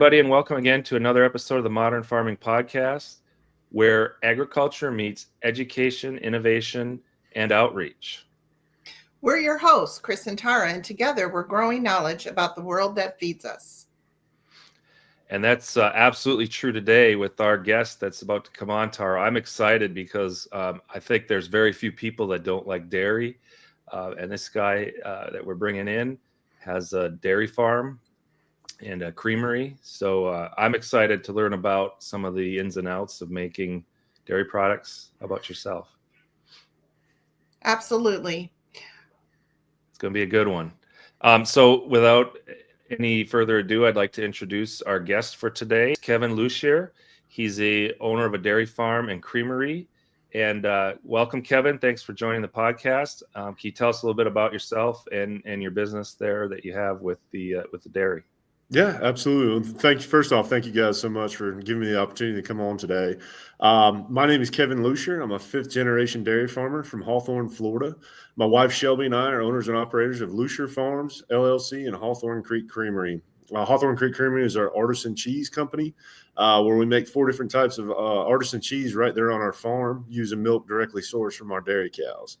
everybody, and welcome again to another episode of the Modern Farming Podcast, where agriculture meets education, innovation, and outreach. We're your hosts, Chris and Tara, and together we're growing knowledge about the world that feeds us. And that's absolutely true today with our guest that's about to come on, Tara. I'm excited because I think there's very few people that don't like dairy. And this guy that we're bringing in has a dairy farm and a creamery. So I'm excited to learn about some of the ins and outs of making dairy products. How about yourself? Absolutely. It's going to be a good one. So without any further ado, I'd like to introduce our guest for today, Kevin Lussier. He's a owner of a dairy farm and creamery. And welcome, Kevin. Thanks for joining the podcast. Can you tell us a little bit about yourself and your business there that you have with the dairy? Yeah, absolutely. First off, thank you guys so much for giving me the opportunity to come on today. My name is Kevin Lussier. I'm a fifth-generation dairy farmer from Hawthorne, Florida. My wife, Shelby, and I are owners and operators of Lussier Farms, LLC, and Hawthorne Creek Creamery. Hawthorne Creek Creamery is our artisan cheese company where we make 4 different types of artisan cheese right there on our farm using milk directly sourced from our dairy cows.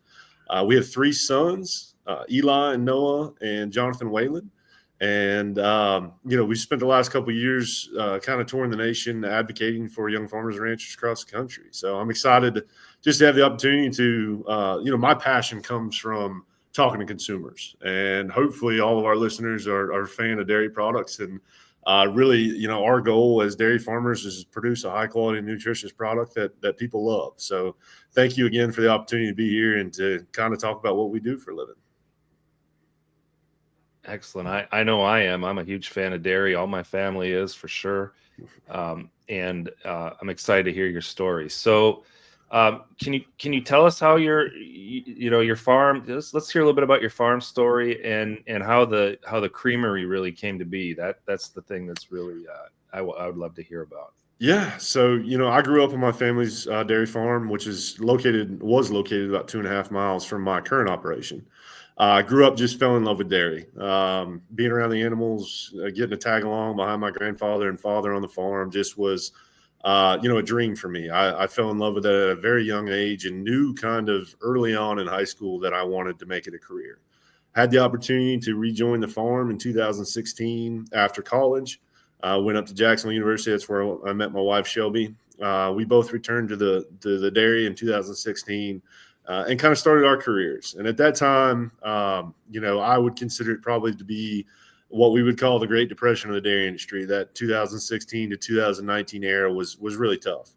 We have 3 sons, Eli and Noah and Jonathan Whalen. And, we spent the last couple of years kind of touring the nation advocating for young farmers and ranchers across the country. So I'm excited just to have the opportunity to, my passion comes from talking to consumers. And hopefully all of our listeners are a fan of dairy products. And really, our goal as dairy farmers is to produce a high-quality, nutritious product that people love. So thank you again for the opportunity to be here and to kind of talk about what we do for a living. Excellent. I know I am. I'm a huge fan of dairy. All my family is, for sure. And I'm excited to hear your story. So can you tell us how your farm, let's hear a little bit about your farm story and how the creamery really came to be. That's the thing that's really I would love to hear about. Yeah. So, I grew up on my family's dairy farm, which was located about 2.5 miles from my current operation. I grew up, just fell in love with dairy, being around the animals, getting to tag along behind my grandfather and father on the farm just was, a dream for me. I fell in love with it at a very young age and knew kind of early on in high school that I wanted to make it a career. Had the opportunity to rejoin the farm in 2016 after college. Went up to Jacksonville University. That's where I met my wife, Shelby. We both returned to the dairy in 2016. And kind of started our careers. And at that time, I would consider it probably to be what we would call the Great Depression of the dairy industry. That 2016 to 2019 era was really tough.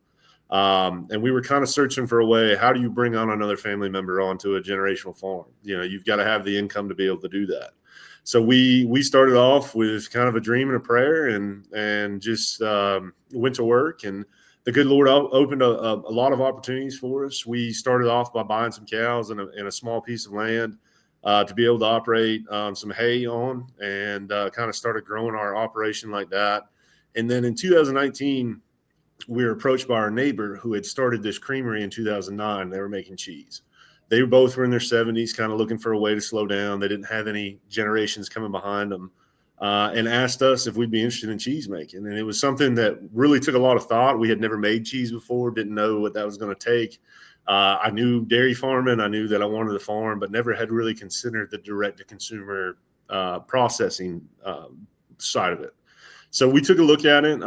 And we were kind of searching for a way, how do you bring on another family member onto a generational farm? You've got to have the income to be able to do that. So we started off with kind of a dream and a prayer and just went to work, and the good Lord opened a lot of opportunities for us. We started off by buying some cows and a small piece of land to be able to operate some hay on, and kind of started growing our operation like that. And then in 2019, we were approached by our neighbor who had started this creamery in 2009. They were making cheese. They both were in their 70s, kind of looking for a way to slow down. They didn't have any generations coming behind them. And asked us if we'd be interested in cheese making. And it was something that really took a lot of thought. We had never made cheese before, didn't know what that was going to take. I knew dairy farming. I knew that I wanted to farm, but never had really considered the direct-to-consumer processing side of it. So we took a look at it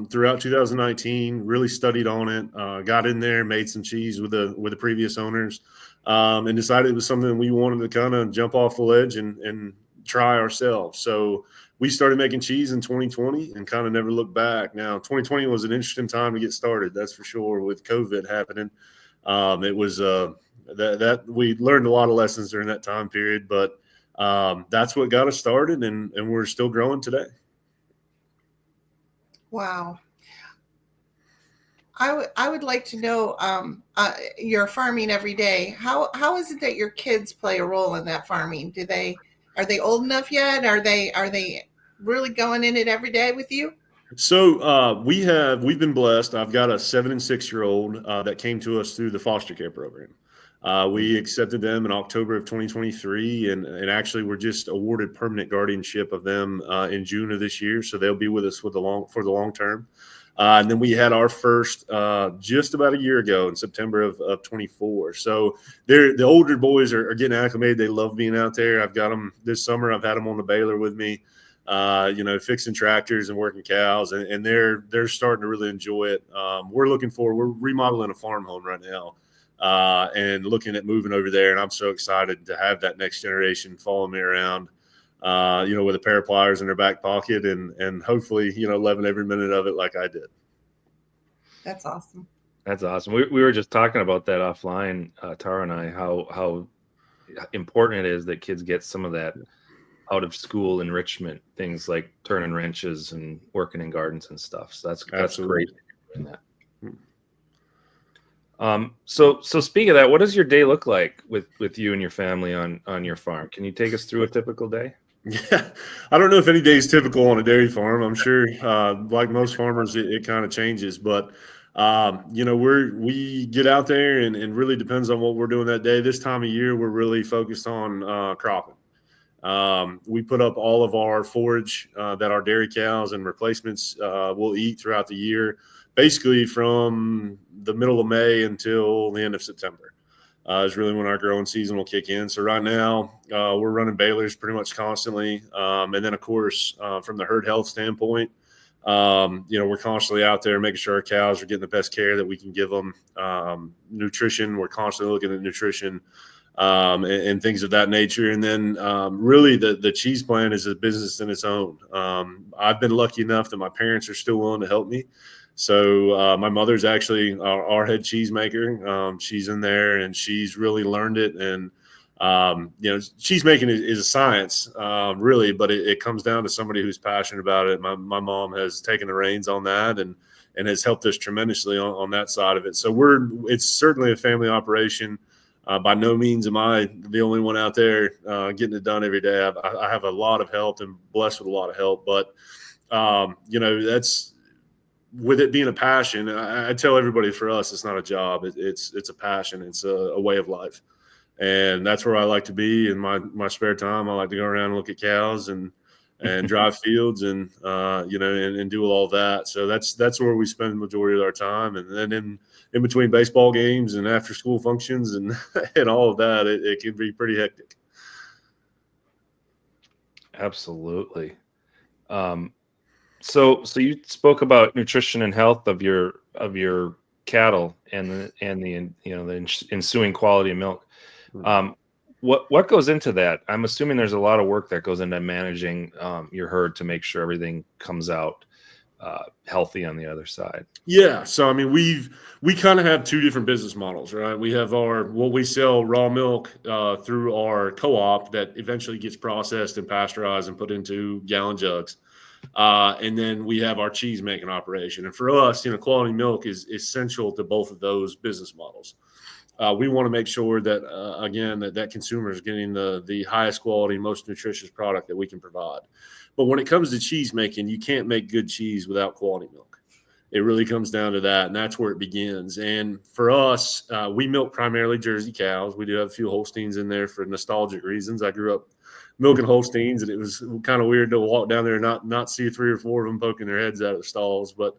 throughout 2019, really studied on it, got in there, made some cheese with the previous owners, and decided it was something we wanted to kind of jump off the ledge and try ourselves. So we started making cheese in 2020 and kind of never looked back. Now, 2020 was an interesting time to get started, that's for sure, with COVID happening. It was that we learned a lot of lessons during that time period, but that's what got us started, and we're still growing today. Wow. I would like to know, you're farming every day. How is it that your kids play a role in that farming? Are they old enough yet? Are they really going in it every day with you? So we've been blessed. I've got a 7 and 6 year old that came to us through the foster care program. We accepted them in October of 2023, and actually we're just awarded permanent guardianship of them in June of this year. So they'll be with us for the long term. And then we had our first just about a year ago in September of 24. So the older boys are getting acclimated. They love being out there. I've got them this summer. I've had them on the baler with me, fixing tractors and working cows, and they're starting to really enjoy it. We're remodeling a farm home right now. And looking at moving over there, and I'm so excited to have that next generation following me around, with a pair of pliers in their back pocket, and hopefully, loving every minute of it like I did. That's awesome. That's awesome. We were just talking about that offline, Tara and I, how important it is that kids get some of that out of school enrichment, things like turning wrenches and working in gardens and stuff. So that's great. So speaking of that, what does your day look like with you and your family on your farm? Can you take us through a typical day? Yeah, I don't know if any day is typical on a dairy farm. I'm sure, like most farmers, it kind of changes. But we get out there, and really depends on what we're doing that day. This time of year, we're really focused on cropping. We put up all of our forage that our dairy cows and replacements will eat throughout the year, basically from the middle of May until the end of September. Is really when our growing season will kick in. So right now, we're running balers pretty much constantly. And then, of course, from the herd health standpoint, we're constantly out there making sure our cows are getting the best care that we can give them. Nutrition, we're constantly looking at nutrition and things of that nature. And then really the cheese plant is a business in its own. I've been lucky enough that my parents are still willing to help me. So my mother's actually our head cheesemaker. She's in there, and she's really learned it. And cheesemaking is a science, really, but it comes down to somebody who's passionate about it. My mom has taken the reins on that and has helped us tremendously on that side of it. So it's certainly a family operation. By no means am I the only one out there getting it done every day. I have a lot of help and blessed with a lot of help, but that's. With it being a passion, I tell everybody, for us, it's not a job. It's a passion. It's a way of life. And that's where I like to be in my spare time. I like to go around and look at cows and drive fields and do all that. So that's where we spend the majority of our time. And then in between baseball games and after school functions and all of that, it can be pretty hectic. Absolutely. So you spoke about nutrition and health of your cattle and the ensuing quality of milk. What goes into that? I'm assuming there's a lot of work that goes into managing your herd to make sure everything comes out healthy on the other side. Yeah. So, I mean, we kind of have two different business models, right? We have what we sell raw milk through our co-op that eventually gets processed and pasteurized and put into gallon jugs. And then we have our cheese making operation. And for us, quality milk is essential to both of those business models. We want to make sure that, again, that consumer is getting the highest quality, most nutritious product that we can provide. But when it comes to cheese making, you can't make good cheese without quality milk. It really comes down to that, and that's where it begins. And for us, we milk primarily Jersey cows. We do have a few Holsteins in there for nostalgic reasons. I grew up milking Holsteins, and it was kind of weird to walk down there and not see 3 or 4 of them poking their heads out of the stalls. But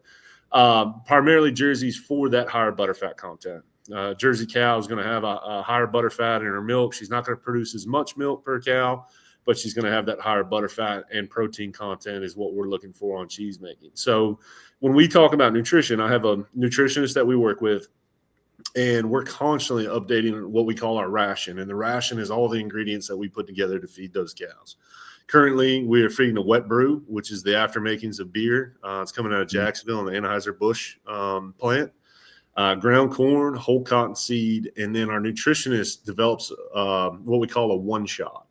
primarily Jerseys for that higher butterfat content. Jersey cow is going to have a higher butterfat in her milk. She's not going to produce as much milk per cow, but she's going to have that higher butterfat and protein content is what we're looking for on cheese making. So when we talk about nutrition, I have a nutritionist that we work with, and we're constantly updating what we call our ration. And the ration is all the ingredients that we put together to feed those cows. Currently, we are feeding a wet brew, which is the aftermakings of beer. It's coming out of Jacksonville in the Anheuser-Busch plant. Ground corn, whole cotton seed, and then our nutritionist develops what we call a one-shot.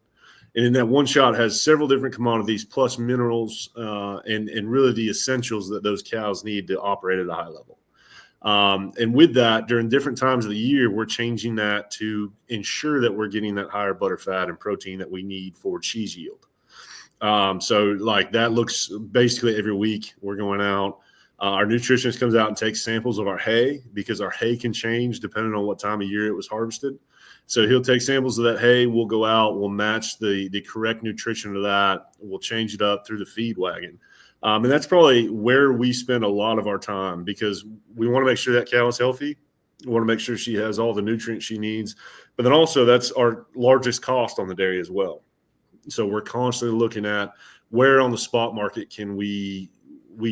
And in that one shot has several different commodities plus minerals and really the essentials that those cows need to operate at a high level. And with that, during different times of the year, we're changing that to ensure that we're getting that higher butterfat and protein that we need for cheese yield. So like that looks basically every week we're going out. Our nutritionist comes out and takes samples of our hay because our hay can change depending on what time of year it was harvested. So he'll take samples of that hay. We'll go out. We'll match the correct nutrition to that. We'll change it up through the feed wagon. And that's probably where we spend a lot of our time because we want to make sure that cow is healthy. We want to make sure she has all the nutrients she needs. But then also that's our largest cost on the dairy as well. So we're constantly looking at where on the spot market can we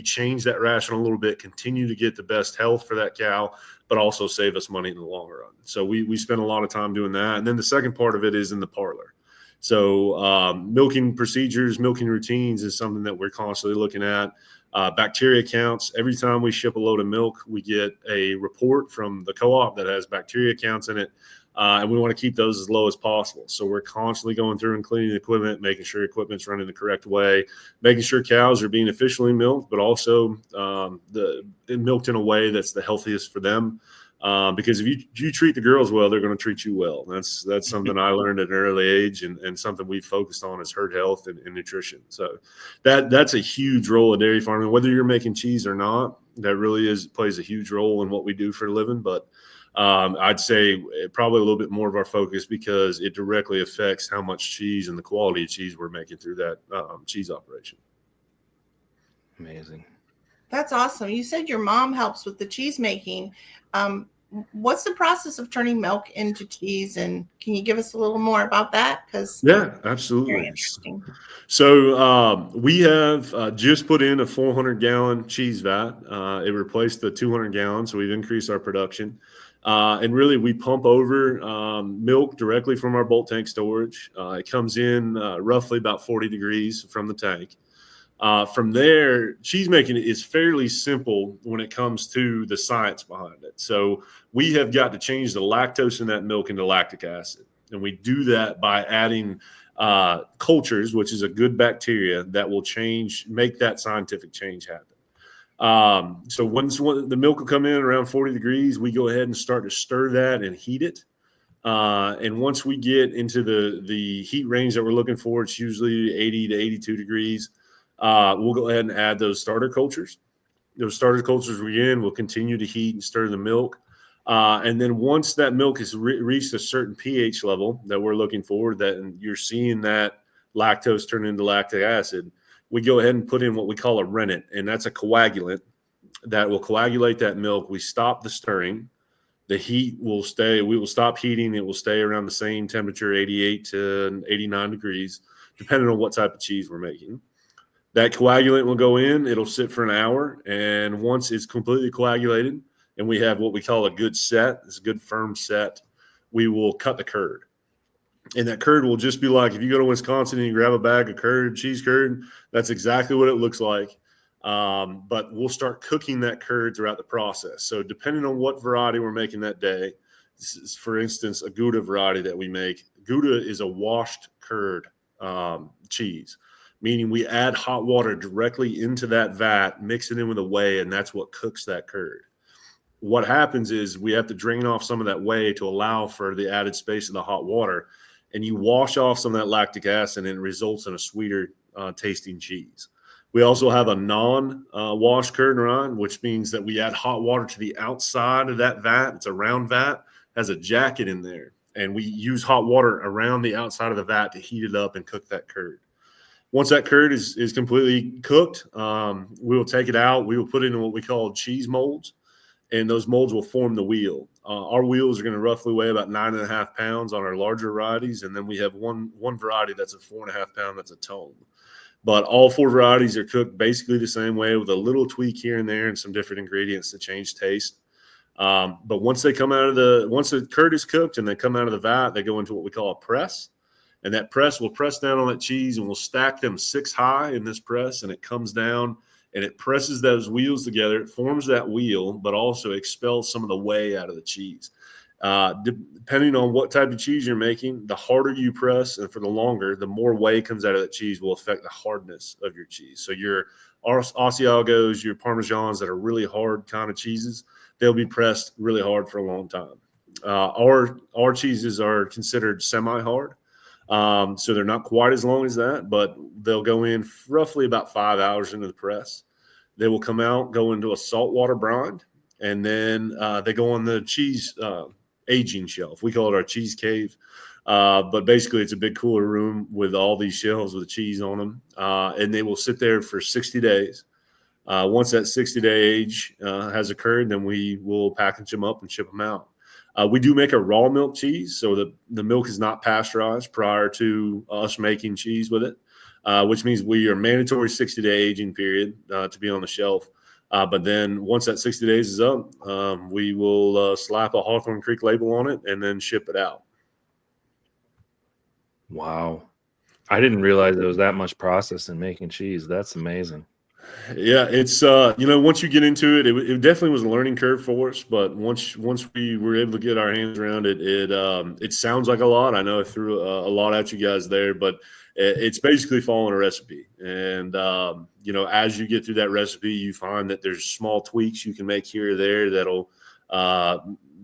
change that ration a little bit, continue to get the best health for that cow, but also save us money in the long run. So we spend a lot of time doing that. And then the second part of it is in the parlor. So milking procedures, milking routines is something that we're constantly looking at. Bacteria counts. Every time we ship a load of milk, we get a report from the co-op that has bacteria counts in it. And we want to keep those as low as possible. So we're constantly going through and cleaning the equipment, making sure equipment's running the correct way, making sure cows are being efficiently milked, but also milked in a way that's the healthiest for them. Because if you treat the girls well, they're going to treat you well. That's something I learned at an early age, and something we focused on is herd health and nutrition. So that's a huge role in dairy farming. Whether you're making cheese or not, that really plays a huge role in what we do for a living. But I'd say probably a little bit more of our focus because it directly affects how much cheese and the quality of cheese we're making through that cheese operation. Amazing. That's awesome. You said your mom helps with the cheese making. What's the process of turning milk into cheese? And can you give us a little more about that? Yeah, absolutely. So we have just put in a 400-gallon cheese vat. It replaced the 200 gallons, so we've increased our production. And really, we pump over milk directly from our bulk tank storage. It comes in roughly about 40 degrees from the tank. From there, cheese making is fairly simple when it comes to the science behind it. So we have got to change the lactose in that milk into lactic acid. And we do that by adding cultures, which is a good bacteria that will make that scientific change happen. So once the milk will come in around 40 degrees, we go ahead and start to stir that and heat it. And once we get into the heat range that we're looking for, it's usually 80 to 82 degrees. We'll go ahead and add those starter cultures. Those starter cultures we'll continue to heat and stir the milk. And then once that milk has reached a certain pH level that we're looking for, that you're seeing that lactose turn into lactic acid, we go ahead and put in what we call a rennet, and that's a coagulant that will coagulate that milk. We stop the stirring. The heat will stay. We will stop heating. It will stay around the same temperature, 88 to 89 degrees, depending on what type of cheese we're making. That coagulant will go in. It'll sit for an hour. And once it's completely coagulated and we have what we call a good set, it's a good firm set, we will cut the curd. And that curd will just be like, if you go to Wisconsin and you grab a bag of curd, cheese curd, that's exactly what it looks like. But we'll start cooking that curd throughout the process. So depending on what variety we're making that day, this is, for instance, a Gouda variety that we make. Gouda is a washed curd cheese, meaning we add hot water directly into that vat, mix it in with a whey, and that's what cooks that curd. What happens is we have to drain off some of that whey to allow for the added space of the hot water, and you wash off some of that lactic acid, and it results in a sweeter tasting cheese. We also have a non-wash curd rind, which means that we add hot water to the outside of that vat. It's a round vat, has a jacket in there, and we use hot water around the outside of the vat to heat it up and cook that curd. Once that curd is completely cooked, we will take it out. We will put it in what we call cheese molds, and those molds will form the wheel. Our wheels are going to roughly weigh about 9.5 pounds on our larger varieties, and then we have one variety that's a 4.5 pound, that's a tome. But all four varieties are cooked basically the same way with a little tweak here and there and some different ingredients to change taste. But once the curd is cooked and they come out of the vat, they go into what we call a press. And that press will press down on that cheese, and we'll stack them 6 high in this press, and it comes down and it presses those wheels together. It forms that wheel, but also expels some of the whey out of the cheese. Depending on what type of cheese you're making, the harder you press and for the longer, the more whey comes out of that cheese will affect the hardness of your cheese. So your Asiagos, your Parmesans that are really hard kind of cheeses, they'll be pressed really hard for a long time. Our cheeses are considered semi-hard. So they're not quite as long as that, but they'll go in roughly about 5 hours into the press. They will come out, go into a saltwater brine, and then they go on the cheese aging shelf. We call it our cheese cave. But basically, it's a big cooler room with all these shelves with cheese on them. And they will sit there for 60 days. Once that 60-day age has occurred, then we will package them up and ship them out. We do make a raw milk cheese, so the milk is not pasteurized prior to us making cheese with it, which means we are mandatory 60-day aging period to be on the shelf. But then once that 60 days is up, we will slap a Hawthorne Creek label on it and then ship it out. Wow. I didn't realize there was that much process in making cheese. That's amazing. Yeah, it's once you get into it, it definitely was a learning curve for us. But once we were able to get our hands around it, it sounds like a lot. I know I threw a lot at you guys there, but it's basically following a recipe. And as you get through that recipe, you find that there's small tweaks you can make here or there that'll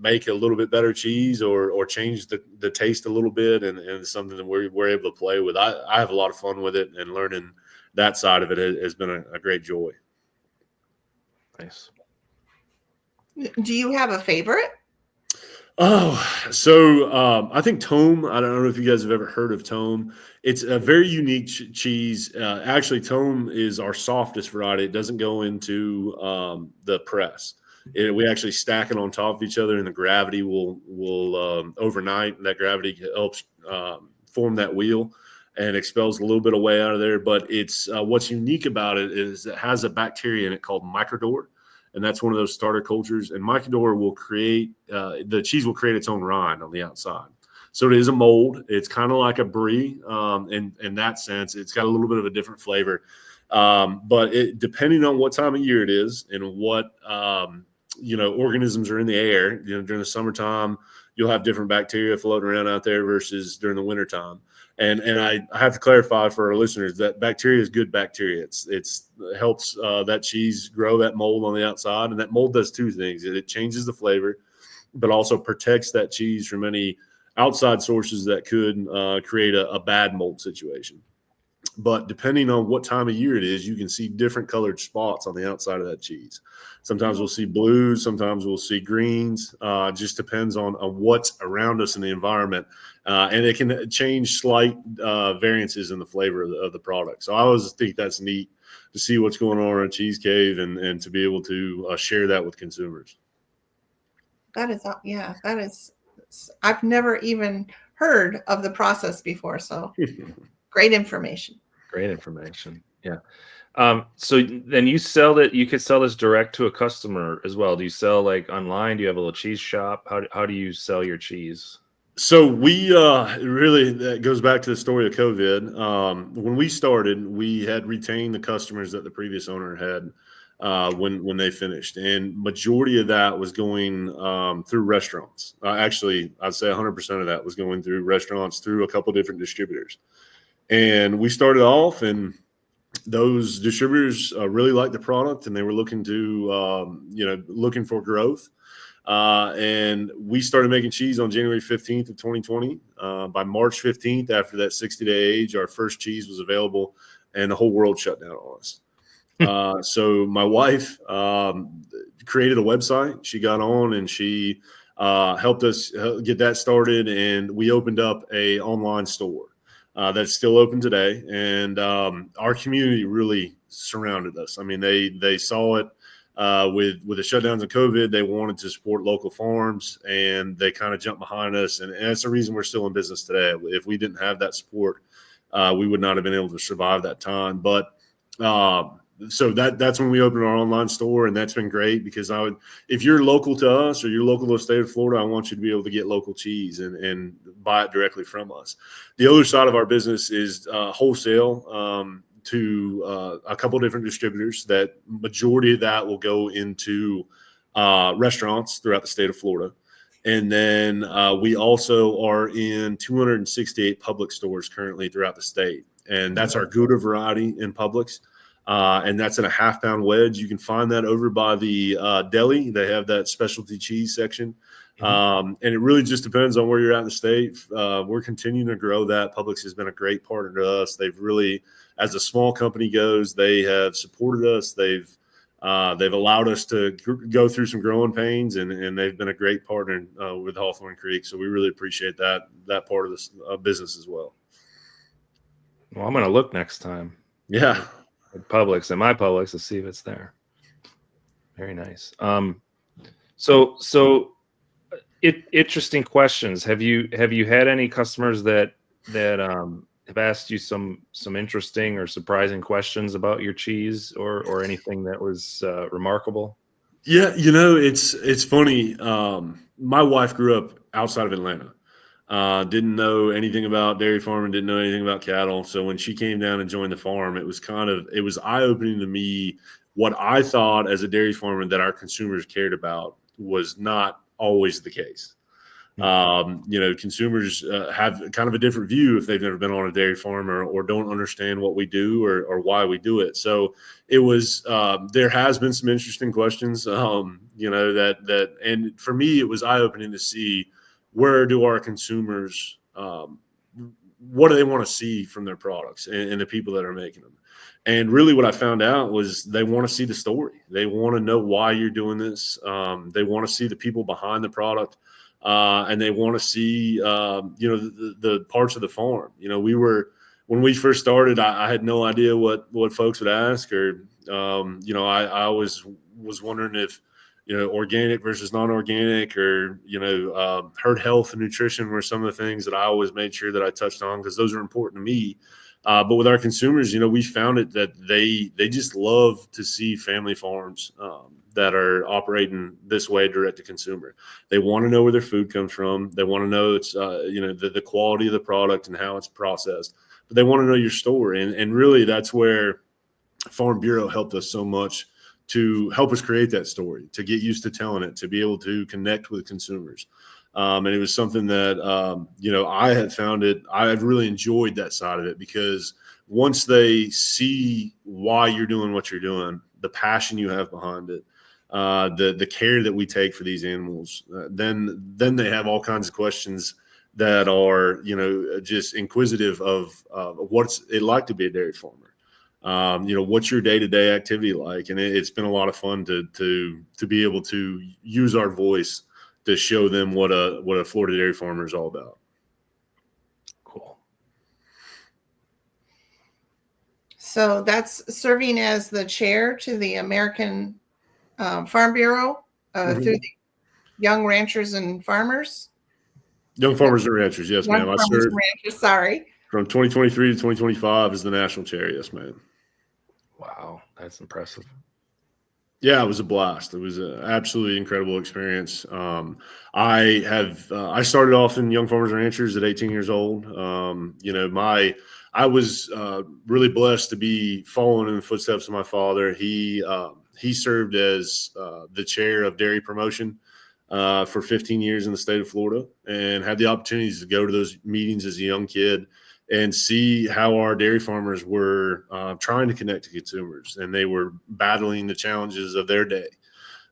make a little bit better cheese or change the taste a little bit, and it's something that we're able to play with. I have a lot of fun with it, and learning that side of it has been a great joy. Nice. Do you have a favorite? Oh, so I think Tome. I don't know if you guys have ever heard of Tome. It's a very unique cheese. Actually, Tome is our softest variety. It doesn't go into the press. We actually stack it on top of each other, and the gravity will overnight. And that gravity helps form that wheel and expels a little bit of whey out of there. But it's what's unique about it is it has a bacteria in it called microdor, and that's one of those starter cultures. And microdor will create the cheese will create its own rind on the outside. So it is a mold. It's kind of like a brie in that sense. It's got a little bit of a different flavor. But depending on what time of year it is and what organisms are in the air, during the summertime, you'll have different bacteria floating around out there versus during the wintertime. And I have to clarify for our listeners that bacteria is good bacteria. It helps that cheese grow that mold on the outside, and that mold does two things. It changes the flavor, but also protects that cheese from any outside sources that could create a bad mold situation. But depending on what time of year it is, you can see different colored spots on the outside of that cheese. Sometimes we'll see blues, sometimes we'll see greens. Just depends on what's around us in the environment. And it can change slight variances in the flavor of the product. So I always think that's neat to see what's going on in a cheese cave and to be able to share that with consumers. That is, I've never even heard of the process before. So great information. Great information. Yeah. So then you could sell this direct to a customer as well. Do you sell like online? Do you have a little cheese shop? How do you sell your cheese? So we really, that goes back to the story of COVID. When we started, we had retained the customers that the previous owner had when they finished, and majority of that was going through restaurants. Actually, I'd say 100% of that was going through restaurants through a couple different distributors. And we started off, and those distributors really liked the product, and they were looking for growth. And we started making cheese on January 15th of 2020. By March 15th, after that 60-day age, our first cheese was available, and the whole world shut down on us. So my wife created a website. She got on and she helped us get that started, and we opened up a online store that's still open today. And our community really surrounded us. I mean, they saw it. With the shutdowns of COVID, they wanted to support local farms, and they kind of jumped behind us. And that's the reason we're still in business today. If we didn't have that support, we would not have been able to survive that time. But so that's when we opened our online store, and that's been great because if you're local to us or you're local to the state of Florida, I want you to be able to get local cheese and buy it directly from us. The other side of our business is wholesale. To a couple of different distributors. That majority of that will go into restaurants throughout the state of Florida. And then we also are in 268 Publix stores currently throughout the state. And that's our Gouda variety in Publix. And that's in a half-pound wedge. You can find that over by the deli. They have that specialty cheese section. And it really just depends on where you're at in the state. We're continuing to grow that. Publix has been a great partner to us. They've really, as a small company goes, they have supported us. They've They've allowed us to go through some growing pains, and they've been a great partner with Hawthorne Creek. So we really appreciate that part of this business as well. Well, I'm going to look next time. Yeah. At Publix, and my Publix, to see if it's there. Very nice. So interesting questions. Have you had any customers that have asked you some interesting or surprising questions about your cheese or anything that was remarkable? Yeah, it's funny. My wife grew up outside of Atlanta. Didn't know anything about dairy farming, didn't know anything about cattle. So when she came down and joined the farm, it was eye-opening to me. What I thought as a dairy farmer that our consumers cared about was not always the case. Consumers have kind of a different view if they've never been on a dairy farm or don't understand what we do or why we do it. So it was, there has been some interesting questions, and for me, it was eye-opening to see where do our consumers, what do they want to see from their products and the people that are making them. And really what I found out was they want to see the story. They want to know why you're doing this. They want to see the people behind the product. And they want to see, the parts of the farm. When we first started, I had no idea what folks would ask, or, I always was wondering if, organic versus non-organic, or, herd health and nutrition were some of the things that I always made sure that I touched on, because those are important to me. But with our consumers, we found it that they just love to see family farms that are operating this way, direct to consumer. They want to know where their food comes from. They want to know it's the quality of the product and how it's processed. But they want to know your story, and really that's where Farm Bureau helped us so much to help us create that story, to get used to telling it, to be able to connect with consumers. And it was something that, I had found I had really enjoyed that side of it, because once they see why you're doing what you're doing, the passion you have behind it, the care that we take for these animals, then they have all kinds of questions that are, just inquisitive of what's it like to be a dairy farmer. What's your day-to-day activity like? And it's been a lot of fun to be able to use our voice to show them what a Florida dairy farmer is all about. Cool. So that's serving as the chair to the American Farm Bureau through the Young Ranchers and Farmers. Young Farmers and Ranchers, yes, ma'am. I served sorry. From 2023 to 2025 as the national chair, yes, ma'am. Wow, that's impressive. Yeah, it was a blast. It was an absolutely incredible experience. I started off in Young Farmers and Ranchers at 18 years old. I was really blessed to be following in the footsteps of my father. He served as the chair of dairy promotion for 15 years in the state of Florida, and had the opportunities to go to those meetings as a young kid and see how our dairy farmers were trying to connect to consumers, and they were battling the challenges of their day.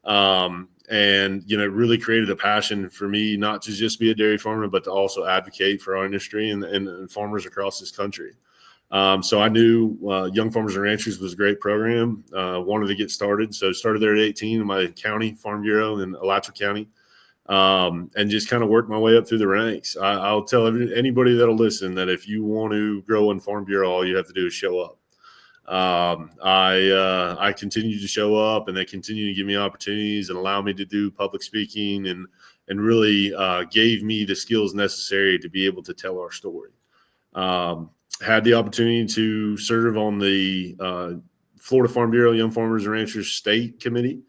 It really created a passion for me, not to just be a dairy farmer, but to also advocate for our industry and farmers across this country. So I knew Young Farmers and Ranchers was a great program, wanted to get started. So started there at 18 in my county Farm Bureau in Alachua County. And just kind of work my way up through the ranks. I'll tell anybody that'll listen that if you want to grow in Farm Bureau, all you have to do is show up. I continue to show up, and they continue to give me opportunities and allow me to do public speaking, and really gave me the skills necessary to be able to tell our story. Had the opportunity to serve on the Florida Farm Bureau Young Farmers and Ranchers State Committee.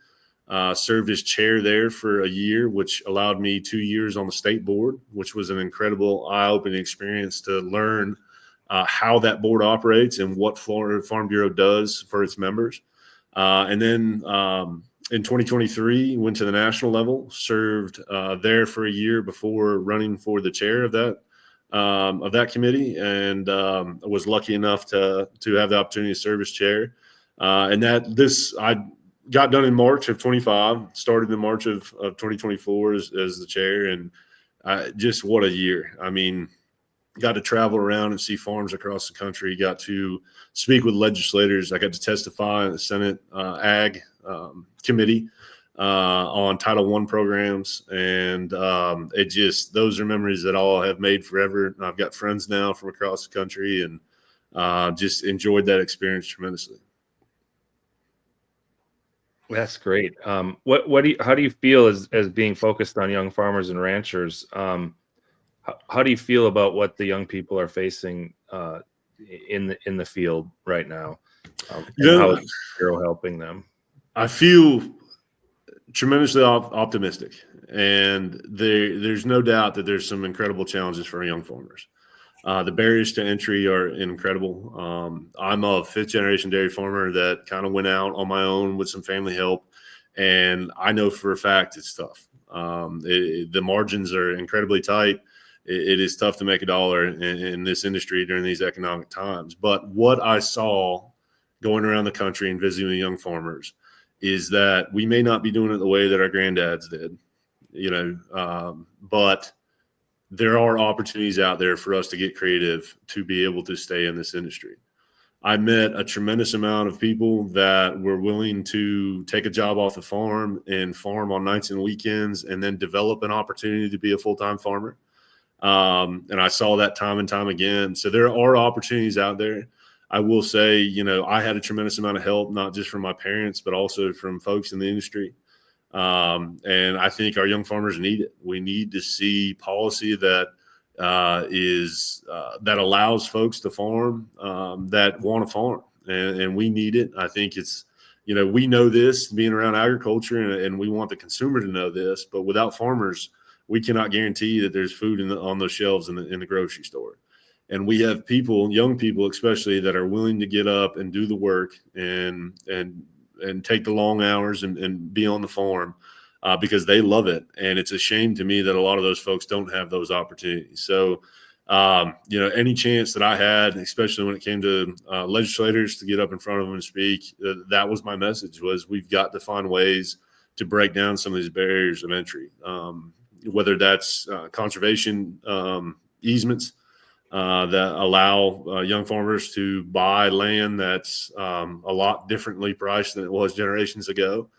Served as chair there for a year, which allowed me 2 years on the state board, which was an incredible eye-opening experience to learn how that board operates and what Florida Farm Bureau does for its members. And then in 2023, went to the national level, served there for a year before running for the chair of that committee, and was lucky enough to have the opportunity to serve as chair. I got done in March of 25, started in March of 2024 as the chair, and just what a year. I mean, got to travel around and see farms across the country, got to speak with legislators. I got to testify in the Senate Ag Committee on Title I programs. And those are memories that I'll have made forever. I've got friends now from across the country, and just enjoyed that experience tremendously. That's great. How do you feel as being focused on young farmers and ranchers? How do you feel about what the young people are facing in the field right now? And how is Hero helping them? I feel tremendously optimistic, and there's no doubt that there's some incredible challenges for our young farmers. The barriers to entry are incredible. I'm a 5th-generation dairy farmer that kind of went out on my own with some family help, and I know for a fact it's tough. The margins are incredibly tight. It is tough to make a dollar in this industry during these economic times. But what I saw going around the country and visiting young farmers is that we may not be doing it the way that our granddads did, but there are opportunities out there for us to get creative to be able to stay in this industry. I met a tremendous amount of people that were willing to take a job off the farm and farm on nights and weekends, and then develop an opportunity to be a full-time farmer. And I saw that time and time again. So there are opportunities out there. I will say, I had a tremendous amount of help, not just from my parents, but also from folks in the industry. And I think our young farmers need it. We need to see policy that that allows folks to farm, that want to farm, and we need it. I think it's, we know this being around agriculture, and we want the consumer to know this, but without farmers, we cannot guarantee that there's food on those shelves in the grocery store. And we have people, young people especially, that are willing to get up and do the work and take the long hours and be on the farm because they love it. And it's a shame to me that a lot of those folks don't have those opportunities. So, any chance that I had, especially when it came to legislators, to get up in front of them and speak, that was my message, was we've got to find ways to break down some of these barriers of entry, whether that's conservation easements, that allow young farmers to buy land that's a lot differently priced than it was generations ago,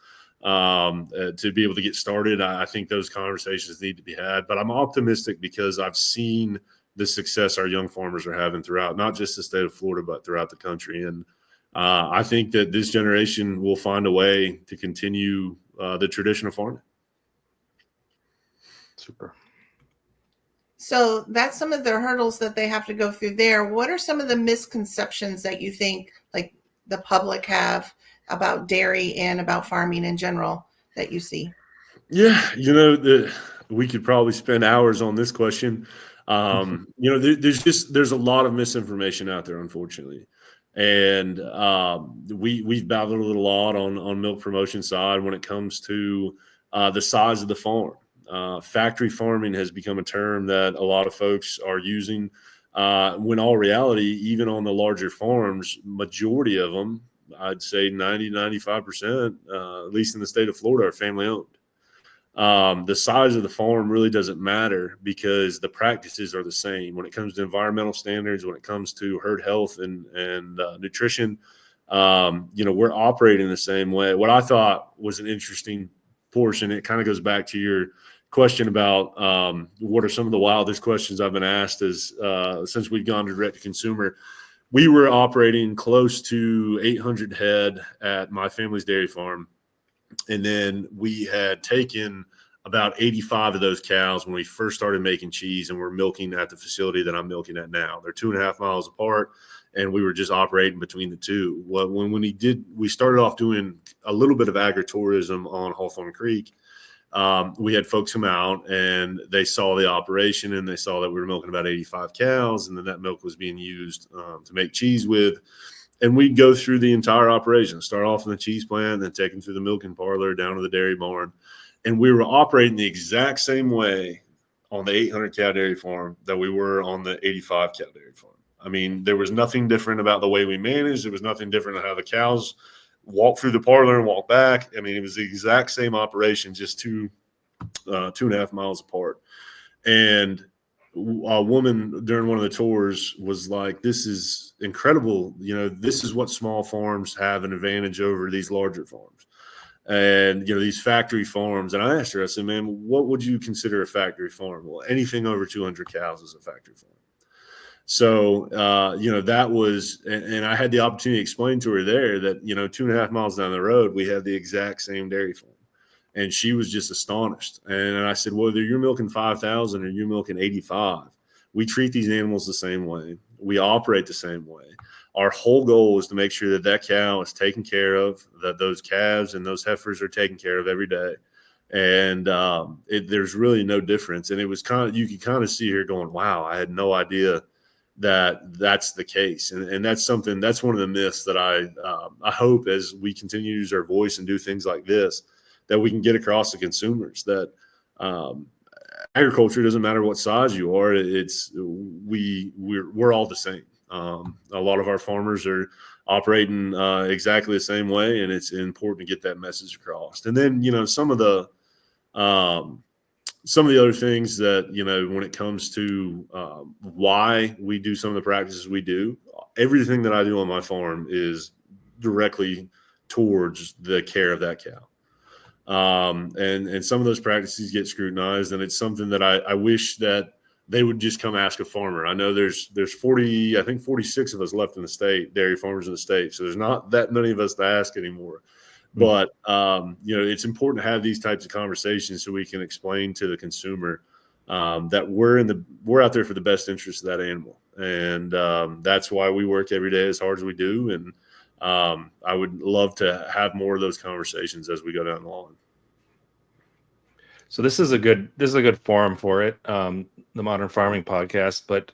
to be able to get started. I think those conversations need to be had. But I'm optimistic because I've seen the success our young farmers are having throughout, not just the state of Florida, but throughout the country. And I think that this generation will find a way to continue the tradition of farming. Super. So that's some of the hurdles that they have to go through there. What are some of the misconceptions that you think, like, the public have about dairy and about farming in general that you see? Yeah, we could probably spend hours on this question. There's a lot of misinformation out there, unfortunately. And we've battled a lot on milk promotion side when it comes to the size of the farm. Factory farming has become a term that a lot of folks are using, when all reality, even on the larger farms, majority of them, I'd say 95%, at least in the state of Florida, are family owned. The size of the farm really doesn't matter because the practices are the same when it comes to environmental standards, when it comes to herd health and nutrition. We're operating the same way. What I thought was an interesting portion, it kind of goes back to your question about what are some of the wildest questions I've been asked is since we've gone to direct to consumer. We were operating close to 800 head at my family's dairy farm. And then we had taken about 85 of those cows when we first started making cheese, and we're milking at the facility that I'm milking at now. They're 2.5 miles apart, and we were just operating between the two. Well, when we started off doing a little bit of agritourism on Hawthorne Creek. We had folks come out and they saw the operation, and they saw that we were milking about 85 cows, and then that milk was being used to make cheese with. And we'd go through the entire operation, start off in the cheese plant, then take them through the milking parlor down to the dairy barn. And we were operating the exact same way on the 800 cow dairy farm that we were on the 85 cow dairy farm. I mean, there was nothing different about the way we managed. There was nothing different on how the cows walk through the parlor and walk back. I mean, it was the exact same operation, just 2.5 miles apart. And a woman during one of the tours was like, "This is incredible. This is what small farms have an advantage over these larger farms, and these factory farms." And I asked her, I said, "Man, what would you consider a factory farm?" "Well, anything over 200 cows is a factory farm." So, that was, and I had the opportunity to explain to her there that, 2.5 miles down the road, we had the exact same dairy farm. And she was just astonished. And I said, whether you're milking 5,000 or you're milking 85, we treat these animals the same way. We operate the same way. Our whole goal is to make sure that that cow is taken care of, that those calves and those heifers are taken care of every day. And there's really no difference. And it was you could kind of see her going, wow, I had no idea that's the case. And that's one of the myths that I hope, as we continue to use our voice and do things like this, that we can get across to consumers that agriculture doesn't matter what size you are. We're all the same. A lot of our farmers are operating exactly the same way, and it's important to get that message across. And then, some of the other things that, when it comes to why we do some of the practices we do, everything that I do on my farm is directly towards the care of that cow. And some of those practices get scrutinized, and it's something that I wish that they would just come ask a farmer. I know there's 46 of us left in the state, dairy farmers in the state. So there's not that many of us to ask anymore. But, it's important to have these types of conversations so we can explain to the consumer that we're out there for the best interest of that animal. And that's why we work every day as hard as we do. And I would love to have more of those conversations as we go down the line. So this is a good forum for it, the Modern Farming Podcast. But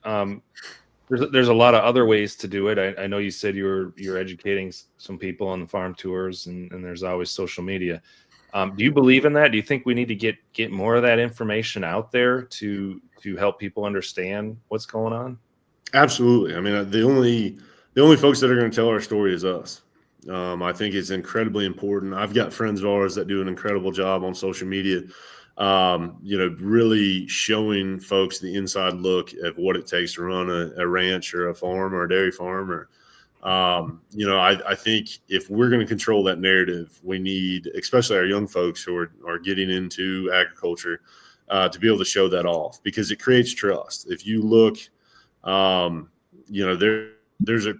there's a lot of other ways to do it. I know you said you're educating some people on the farm tours, and there's always social media. Do you believe in that? Do you think we need to get more of that information out there to help people understand what's going on? Absolutely. I mean, the only folks that are going to tell our story is us. I think it's incredibly important. I've got friends of ours that do an incredible job on social media, really showing folks the inside look of what it takes to run a ranch or a farm or a dairy farm. Or, I think if we're going to control that narrative, we need, especially our young folks who are getting into agriculture, to be able to show that off, because it creates trust. If you look, there's an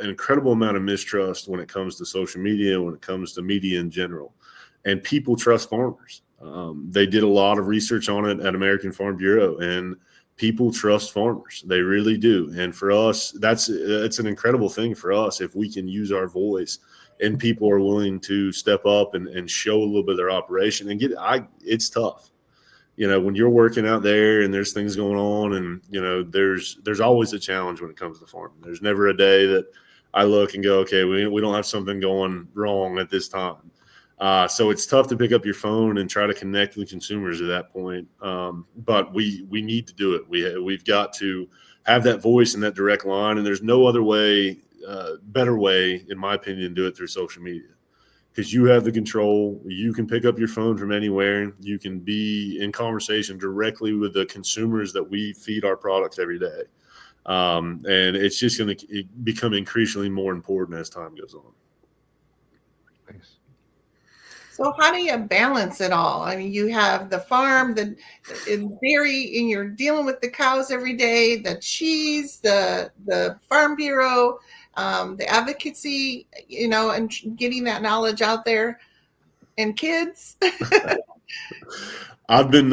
incredible amount of mistrust when it comes to social media, when it comes to media in general, and people trust farmers. They did a lot of research on it at American Farm Bureau, and people trust farmers. They really do. And for us, that's an incredible thing for us if we can use our voice and people are willing to step up and show a little bit of their operation and it's tough. When you're working out there and there's things going on, and, there's always a challenge when it comes to farming. There's never a day that I look and go, okay, we don't have something going wrong at this time. So it's tough to pick up your phone and try to connect with consumers at that point. But we need to do it. We've got to have that voice and that direct line. And there's no other way, better way, in my opinion, to do it through social media. Because you have the control. You can pick up your phone from anywhere. You can be in conversation directly with the consumers that we feed our products every day. And it's just going to become increasingly more important as time goes on. Thanks. So how do you balance it all? I mean, you have the farm, the dairy, and you're dealing with the cows every day, the cheese, the Farm Bureau, the advocacy, and getting that knowledge out there, and kids. I've been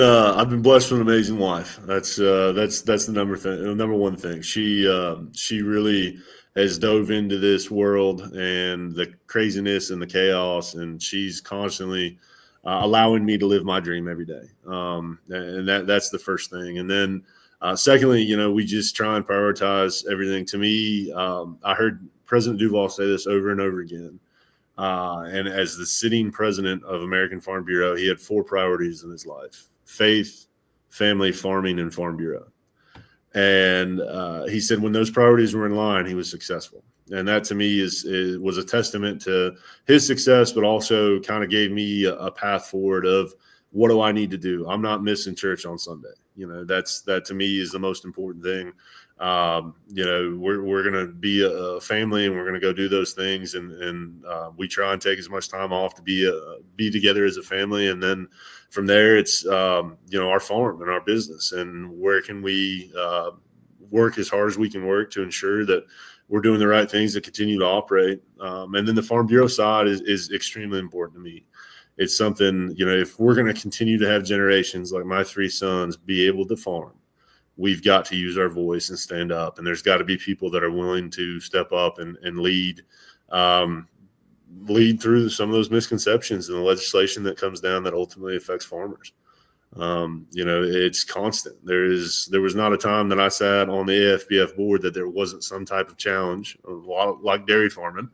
blessed with an amazing wife. That's the number one thing. She really has dove into this world and the craziness and the chaos, and she's constantly allowing me to live my dream every day. And that's the first thing. And then secondly, we just try and prioritize everything. To me, I heard President Duval say this over and over again. And as the sitting president of American Farm Bureau, he had 4 priorities in his life: faith, family, farming, and Farm Bureau. And he said when those priorities were in line, he was successful. And that to me was a testament to his success, but also kind of gave me a path forward of what do I need to do? I'm not missing church on Sunday. That to me is the most important thing. We're going to be a family, and we're going to go do those things. And we try and take as much time off to be together as a family. And then from there, it's, our farm and our business, and where can we work as hard as we can work to ensure that we're doing the right things to continue to operate. And then the Farm Bureau side is extremely important to me. It's something, if we're going to continue to have generations like my 3 sons be able to farm, we've got to use our voice and stand up. And there's got to be people that are willing to step up and lead through some of those misconceptions and the legislation that comes down that ultimately affects farmers. It's constant. There was not a time that I sat on the AFBF board that there wasn't some type of challenge, a lot like dairy farming,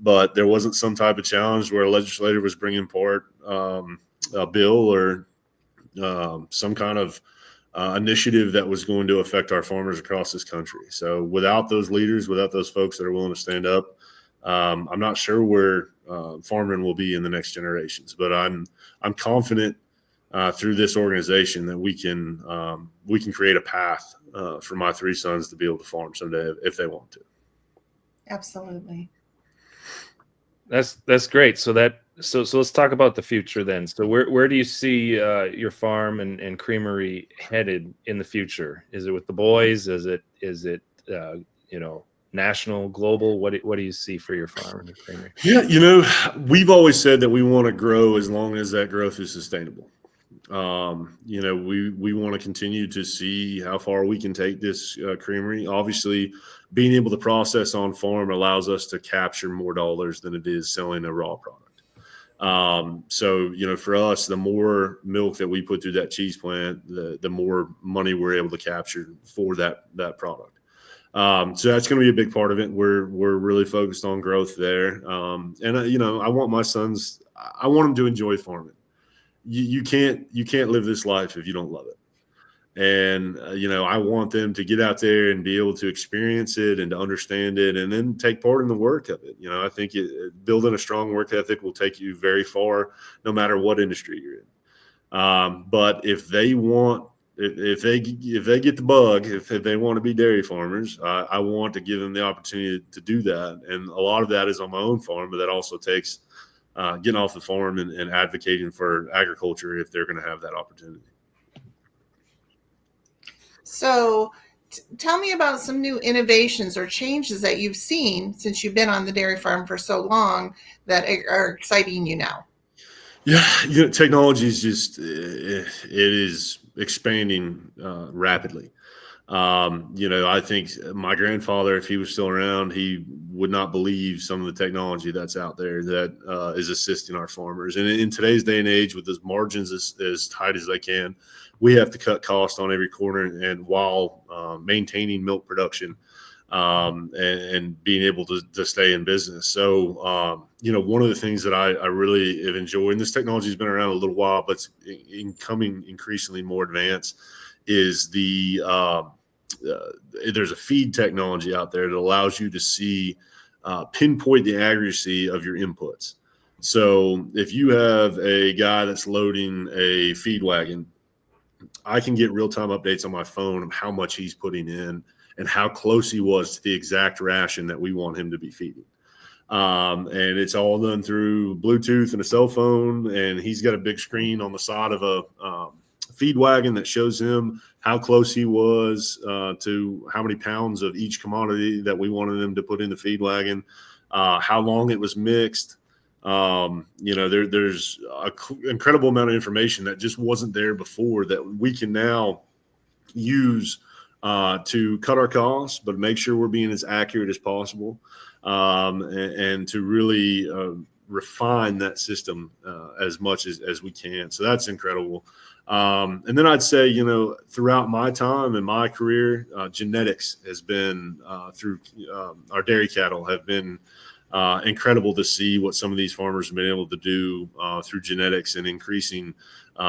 but there wasn't some type of challenge where a legislator was bringing forward a bill or some kind of initiative that was going to affect our farmers across this country. So without those leaders, without those folks that are willing to stand up, I'm not sure where farming will be in the next generations. But I'm confident through this organization that we can create a path for my 3 sons to be able to farm someday if they want to. Absolutely. That's great. So let's talk about the future then. So where do you see your farm and creamery headed in the future? Is it with the boys? Is it national, global? What do you see for your farm and your creamery? Yeah, we've always said that we want to grow as long as that growth is sustainable. We want to continue to see how far we can take this creamery. Obviously, being able to process on farm allows us to capture more dollars than it is selling a raw product. For us, the more milk that we put through that cheese plant, the more money we're able to capture for that product. So that's going to be a big part of it. We're really focused on growth there. I want my sons, I want them to enjoy farming. You can't live this life if you don't love it. And, I want them to get out there and be able to experience it and to understand it and then take part in the work of it. I think building a strong work ethic will take you very far, no matter what industry you're in. But if they get the bug, if they want to be dairy farmers, I want to give them the opportunity to do that. And a lot of that is on my own farm, but that also takes getting off the farm and advocating for agriculture if they're going to have that opportunity. So tell me about some new innovations or changes that you've seen since you've been on the dairy farm for so long that are exciting you now. Yeah, technology is just, it is expanding rapidly. I think my grandfather, if he was still around, he would not believe some of the technology that's out there that is assisting our farmers. And in today's day and age, with those margins as tight as they can, we have to cut costs on every corner, and while maintaining milk production and being able to stay in business. So, one of the things that I really have enjoyed, and this technology has been around a little while, but it's becoming increasingly more advanced, is there's a feed technology out there that allows you to see pinpoint the accuracy of your inputs. So if you have a guy that's loading a feed wagon, I can get real-time updates on my phone of how much he's putting in and how close he was to the exact ration that we want him to be feeding. And it's all done through Bluetooth and a cell phone, and he's got a big screen on the side of a feed wagon that shows him how close he was to how many pounds of each commodity that we wanted him to put in the feed wagon, how long it was mixed. There's an incredible amount of information that just wasn't there before that we can now use to cut our costs, but make sure we're being as accurate as possible, and to really refine that system as much as we can. So that's incredible. And then I'd say, throughout my time and my career, genetics has been through our dairy cattle have been incredible to see what some of these farmers have been able to do through genetics and increasing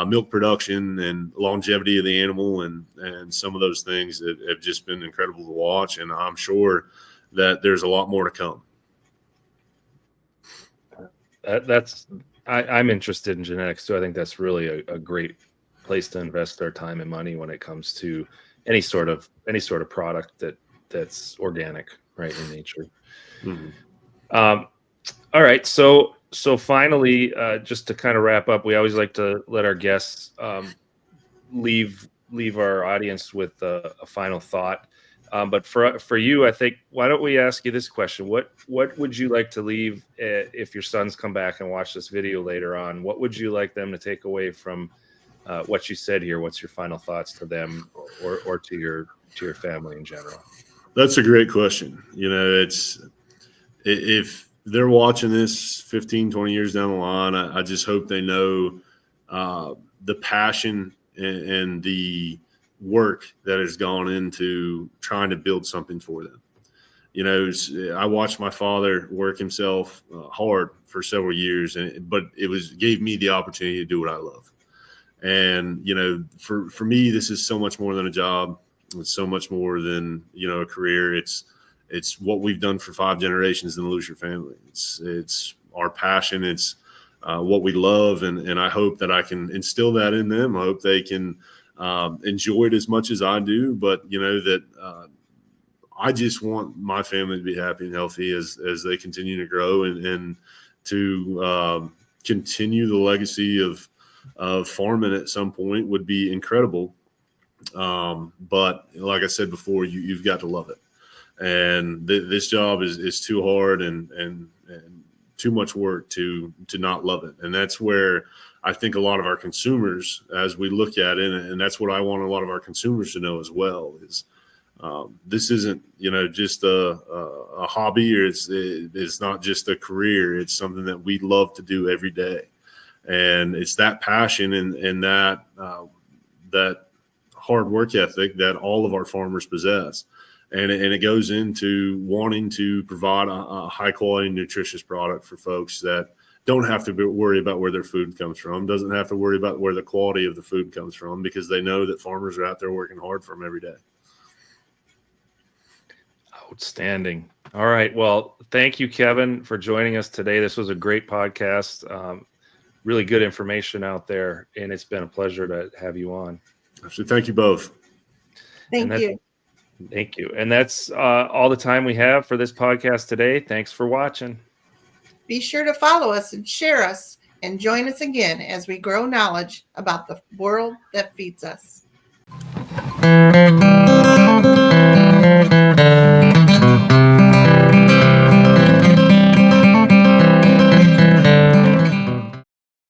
milk production and longevity of the animal and some of those things that have just been incredible to watch. And I'm sure that there's a lot more to come. That's I'm interested in genetics too. I think that's really a great place to invest our time and money when it comes to any sort of product that's organic, right, in nature. Mhm. Um, all right, so finally, just to kind of wrap up, we always like to let our guests leave our audience with a final thought. But for you, I think, why don't we ask you this question? What would you like to leave if your sons come back and watch this video later on? What would you like them to take away from what you said here? What's your final thoughts to them or to your family in general? That's a great question. You know, if they're watching this 15, 20 years down the line, I just hope they know the passion and the work that has gone into trying to build something for them. You know, I watched my father work himself hard for several years, but it gave me the opportunity to do what I love. And, you know, for me, this is so much more than a job. It's so much more than, you know, a career. It's what we've done for 5 generations in the Lussier family. It's our passion. It's what we love. And I hope that I can instill that in them. I hope they can enjoy it as much as I do. But, you know, that I just want my family to be happy and healthy as they continue to grow and to continue the legacy of farming at some point would be incredible. But like I said before, you've got to love it. And this job is too hard and too much work to not love it. And that's where I think a lot of our consumers, as we look at it, and that's what I want a lot of our consumers to know as well, is this isn't, you know, just a hobby, or it's not just a career. It's something that we love to do every day. And it's that passion and that hard work ethic that all of our farmers possess. And it goes into wanting to provide a high quality, nutritious product for folks that don't have to worry about where their food comes from, doesn't have to worry about where the quality of the food comes from, because they know that farmers are out there working hard for them every day. Outstanding. All right. Well, thank you, Kevin, for joining us today. This was a great podcast. Really good information out there, and it's been a pleasure to have you on. So thank you both. Thank you. Thank you. And that's all the time we have for this podcast today. Thanks for watching. Be sure to follow us and share us and join us again as we grow knowledge about the world that feeds us.